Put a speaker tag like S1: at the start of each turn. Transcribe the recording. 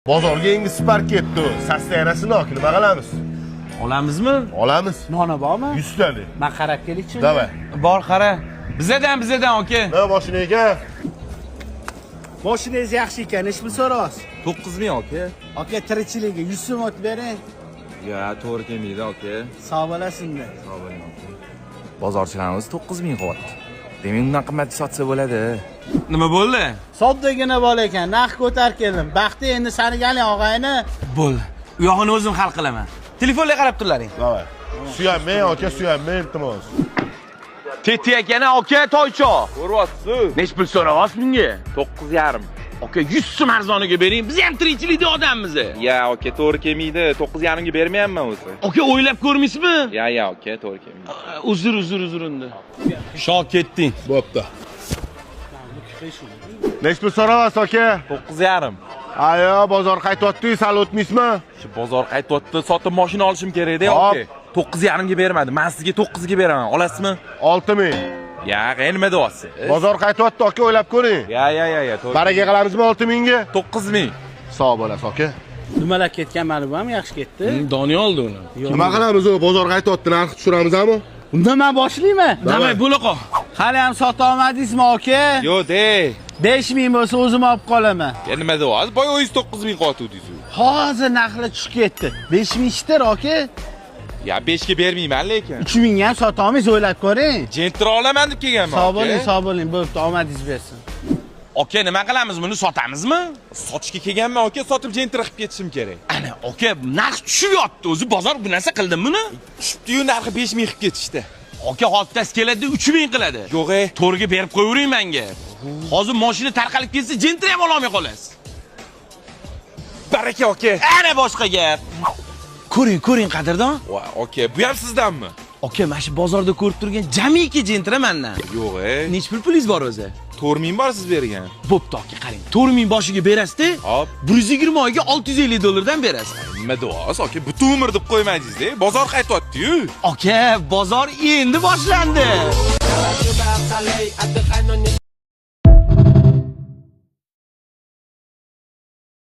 S1: Bozorga yangi Spark ketdi. Sostoyaniyasini nima qilamiz?
S2: Olamizmi?
S1: Olamiz.
S3: Noni bormi?
S1: 100 talik.
S3: Men qarab kelikchi.
S1: Davay.
S2: Bor qara. Bizadan aka.
S1: Nima mashina ekan?
S3: Mashinangiz yaxshi ekan, ish mi so'rasiz?
S2: 9000 aka.
S3: Aka tirikchiligiga 100 so'm o'tib bering.
S2: Ya, to'g'ri kelmaydi aka.
S3: Sog' bo'lasizmi?
S2: Sog' bo'ling aka. Bozorchilarimiz 9000 qilyapti. Demak, undan qimmat sotsa bo'ladi. Nima bo'ldi?
S3: Soddagina bola ekan, narx ko'tarib keldim. Baxti endi sani galing og'ayni.
S2: Bo'ldi. U yog'ini o'zim hal qilaman. Telefonga qarab turlaring.
S1: Davay. Suyanmang aka, suyanmang iltimos.
S4: Teti akani aka toycho. Ko'ryapsiz. Nech pul so'rayapsiz menga? 9,5. Aka 100 so'm arzoniga bering. Biz ham tirikchilikda odammiz.
S5: Ya aka to'g'ri kelmaydi. 9,5 ga bermayapman o'zi.
S4: Aka o'ylab ko'rmaysizmi?
S5: Ya aka to'g'ri kelmaydi.
S4: Uzr unda. Shok ketding.
S1: Bo'pti. Nech pul so'rayapsiz aka?
S5: 9,5.
S1: Ayo, bozor qaytyapti, sal o'tmaysizmi?
S5: Shu bozor qaytyapti, sotib mashina olishim kerak-da
S1: Hop.
S5: aka. 9,5 ga bermadi. Men sizga 9 ga beraman. Olasizmi?
S1: 6000.
S5: Ya, nima deyapsiz?
S1: Bozor qaytyapti aka, o'ylab ko'ring.
S5: Ya, to'g'ri.
S1: Baraka qilamizmi 6000 ga?
S5: 9000.
S1: Sog' bo'lasiz aka.
S3: Nimalar ketgan mana bu ham yaxshi ketdi.
S4: Doniyor oldi uni.
S1: Nima qilamiz o? Bozor qaytyapti, narx tushiramizmi?
S3: Unda men boshlayman.
S4: Damay bo'laqa.
S3: Hali ham sota olmadingizmi aka?
S5: Yo'q, de.
S3: 5000 bo'lsa o'zim olib qolaman.
S5: Ya nima deyapsiz? Boya 9000 qotuvdingiz.
S3: Hozir narxlar tushib ketdi. 5000 ishtir aka.
S5: Ya 5 ga bermayman lekin.
S3: 3000 ga ham sota olmaysiz, o'ylab ko'ring.
S5: Jentira olaman deb kelganman.
S3: Sog' bo'ling, bo'pti, omadingiz bersin.
S4: Aka nima qilamiz? Buni sotamizmi?
S5: Sotishga kelganman aka, sotib jentira qilib ketishim kerak.
S4: Ana aka narx tushib yotdi. O'zi bozor bu narsa qildimi buni?
S5: Tushibdi-yu, narxi 5000 qilib ketishdi.
S4: Aka hozirtasi keladi 3000 qiladi.
S5: Yo'q,
S4: To'rga berib qo'yavering menga. Hozir mashina tarqalib ketsa, jentira ham ololmay qolasiz.
S5: Baraka aka.
S4: Ana boshqa gap. Ko'ring qadrdon.
S5: Voy, aka, bu ham sizdanmi?
S4: Aka, mana shu bozorda ko'rib turgan jamiki jentira mendan.
S5: Yo'q,
S4: Nech pulingiz bor o'zi?
S5: 4000 bor siz bergan.
S4: Bo'pti aka, qarang. 4000 boshiga berasiz-da.
S5: Hop.
S4: 120 oyga 650 dollardan berasiz.
S5: Nima deyapsiz aka? Butun umr deb qo'ymadingiz-da. Bozor qaytyapti-yu.
S4: Aka, bozor endi boshlandi.